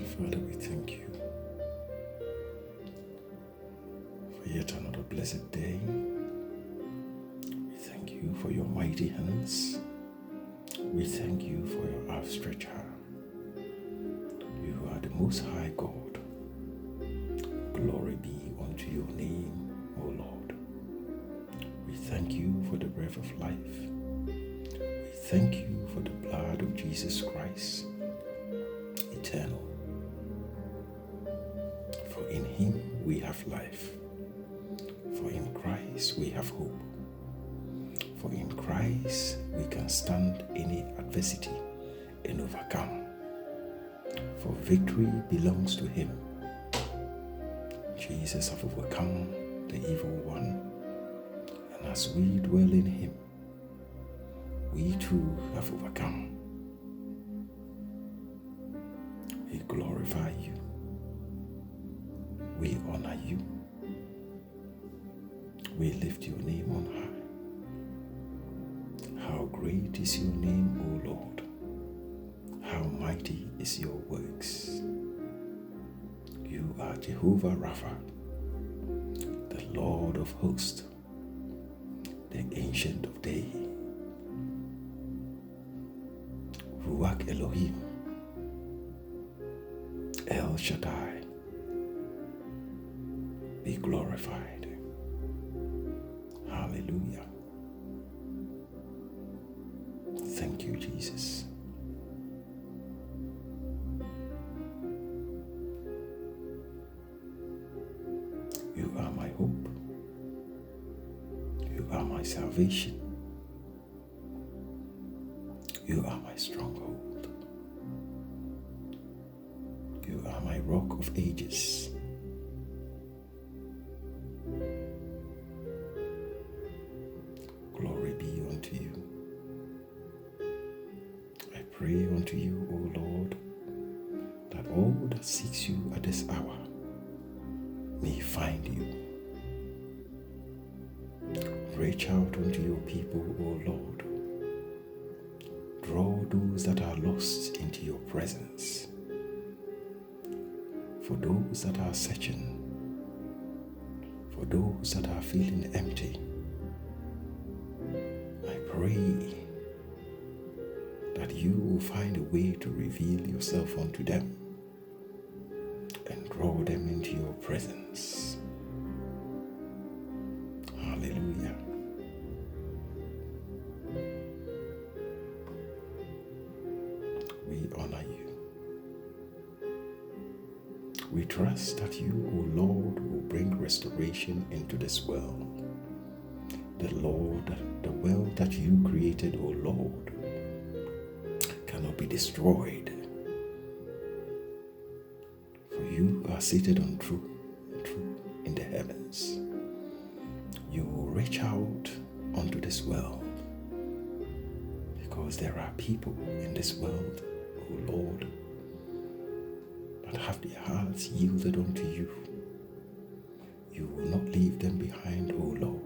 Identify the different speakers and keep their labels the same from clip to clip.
Speaker 1: Father, we thank you for yet another blessed day. We thank you for your mighty hands. We thank you for your outstretched hand. You are the Most High God. Glory be unto your name, O Lord. We thank you for the breath of life. We thank you for the blood of Jesus Christ, eternal. For in him we have life. For in Christ we have hope. For in Christ we can stand any adversity and overcome. For victory belongs to him. Jesus has overcome the evil one, and as we dwell in him, we too have overcome. We glorify you. We honor you. We lift your name on high. How great is your name, O Lord. How mighty is your works. You are Jehovah Rapha, the Lord of hosts, the Ancient of Days, Ruach Elohim, El Shaddai. Be glorified. Hallelujah. Thank you, Jesus. You are my hope. You are my salvation. You are my stronghold. You are my rock of ages. Glory be unto you. I pray unto you, O Lord, that all that seeks you at this hour may find you. Reach out unto your people, O Lord. Draw those that are lost into your presence. For those that are searching, for those that are feeling empty, I pray that you will find a way to reveal yourself unto them and draw them into your presence. Hallelujah. We honor you. We trust that you, O Lord, will bring restoration into this world. The world that you created, O Lord, cannot be destroyed. For you are seated on truth in the heavens. You will reach out unto this world, because there are people in this world, O Lord, that have their hearts yielded unto you. You will not leave them behind, O Lord.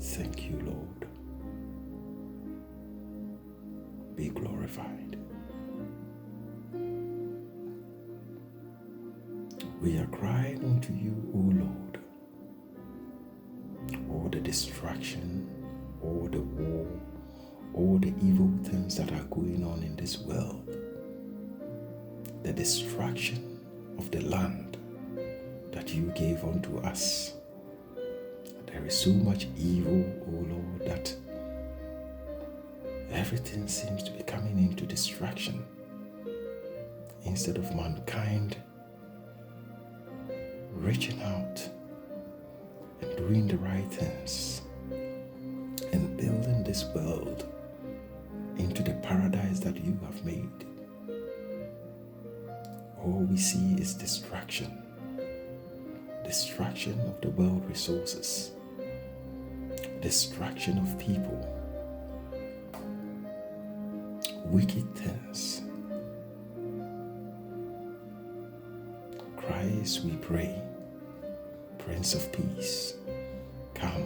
Speaker 1: Thank you, Lord. Be glorified. We are crying unto you, O Lord. All the distraction, all the war, all the evil things that are going on in this world, the destruction of the land that you gave unto us. There is so much evil, O Lord, that everything seems to be coming into distraction instead of mankind reaching out and doing the right things and building this world into the paradise that you have made. All we see is distraction of the world resources, destruction of people, wicked things. Christ, we pray, Prince of Peace, come,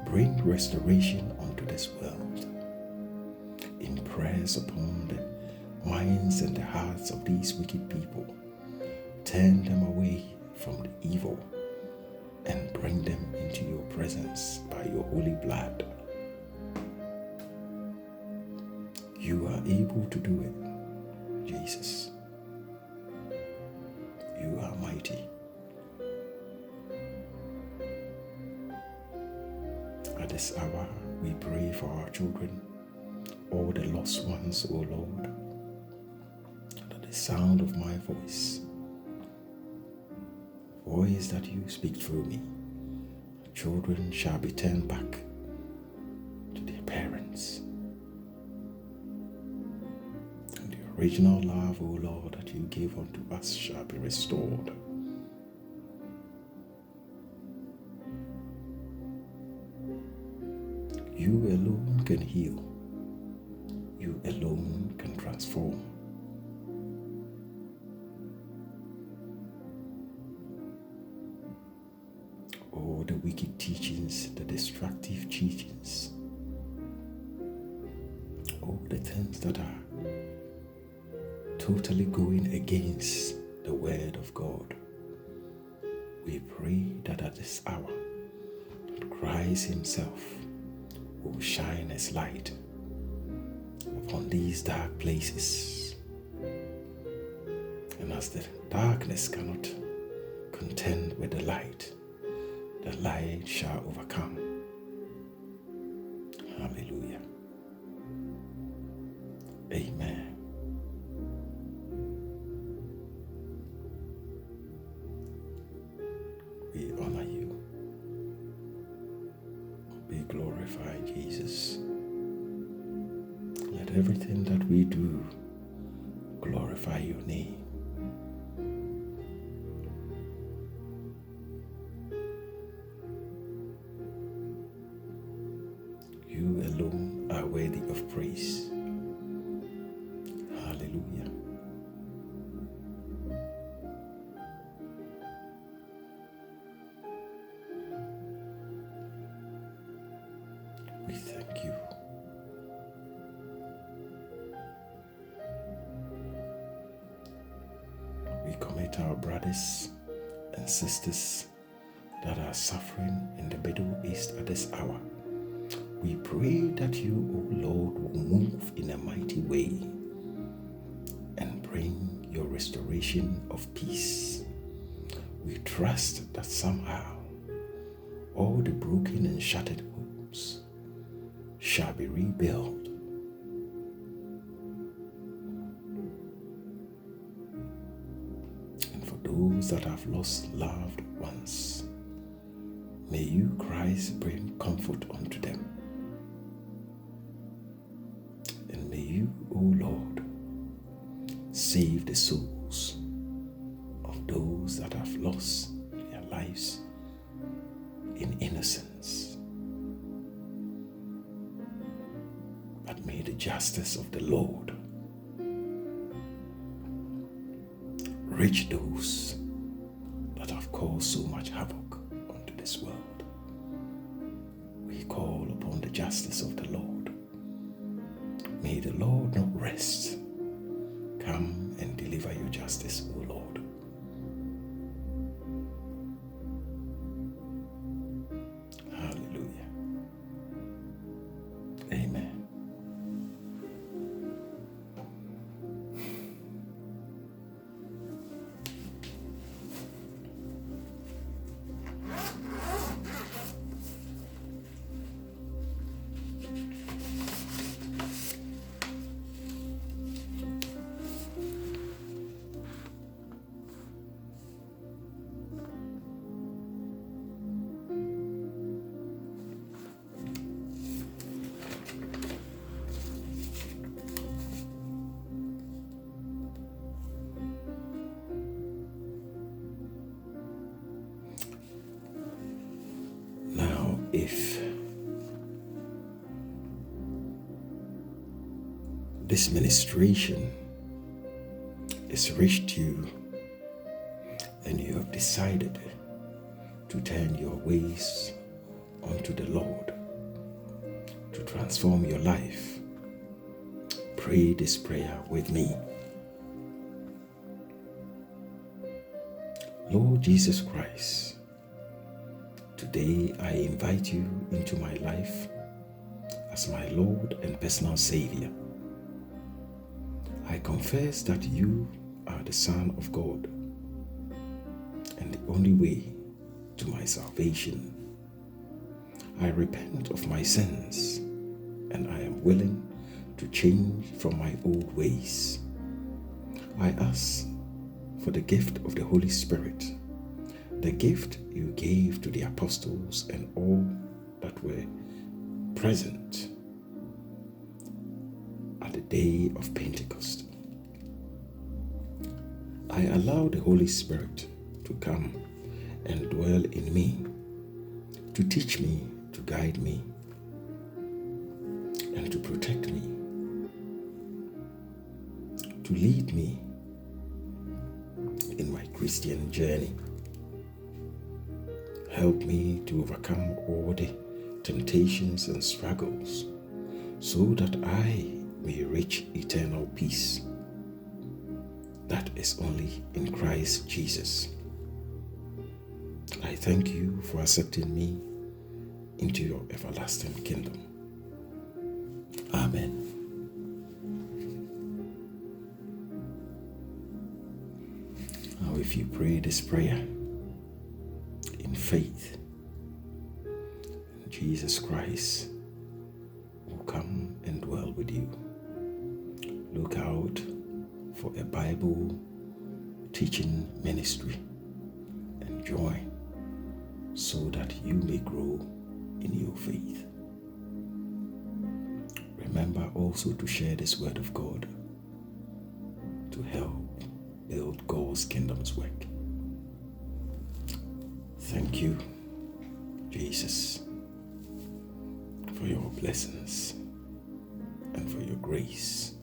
Speaker 1: bring restoration unto this world. In press upon the minds and the hearts of these wicked people. Turn them away from the evil and bring them into your presence by your holy blood. You are able to do it, Jesus. You are mighty. At this hour, we pray for our children, all the lost ones, O Lord. At the sound of my voice that you speak through me, children shall be turned back to their parents. And the original love, O Lord, that you gave unto us shall be restored. You alone can heal. You alone can transform. All the wicked teachings, the destructive teachings, all the things that are totally going against the word of God. We pray that at this hour, Christ himself will shine his light upon these dark places. And as the darkness cannot contend with the light shall overcome. Hallelujah. Amen. We honor you. Be glorified, Jesus. Let everything that we do glorify your name. You alone are worthy of praise. Hallelujah. We thank you. We commit our brothers and sisters that are suffering in the Middle East at this hour. We pray that you, O Lord, will move in a mighty way and bring your restoration of peace. We trust that somehow all the broken and shattered hopes shall be rebuilt. And for those that have lost loved ones, may you, Christ, bring comfort unto them. And may you, O Lord, save the souls of those that have lost their lives in innocence. But may the justice of the Lord reach those that have caused so much havoc unto this world. We call upon the justice of the Lord. May the Lord not rest. Come and deliver your justice, O Lord. Hallelujah. Amen. If this ministration has reached you and you have decided to turn your ways unto the Lord, to transform your life, pray this prayer with me. Lord Jesus Christ, today I invite you into my life as my Lord and personal Savior. I confess that you are the Son of God and the only way to my salvation. I repent of my sins and I am willing to change from my old ways. I ask for the gift of the Holy Spirit, the gift you gave to the apostles and all that were present at the day of Pentecost. I allow the Holy Spirit to come and dwell in me, to teach me, to guide me, and to protect me, to lead me in my Christian journey. Help me to overcome all the temptations and struggles so that I may reach eternal peace that is only in Christ Jesus. I thank you for accepting me into your everlasting kingdom. Amen. Now, if you pray this prayer in faith, Jesus Christ will come and dwell with you. Look out for a Bible teaching ministry and join so that you may grow in your faith. Remember also to share this word of God to help build God's kingdom's work. Thank you, Jesus, for your blessings and for your grace.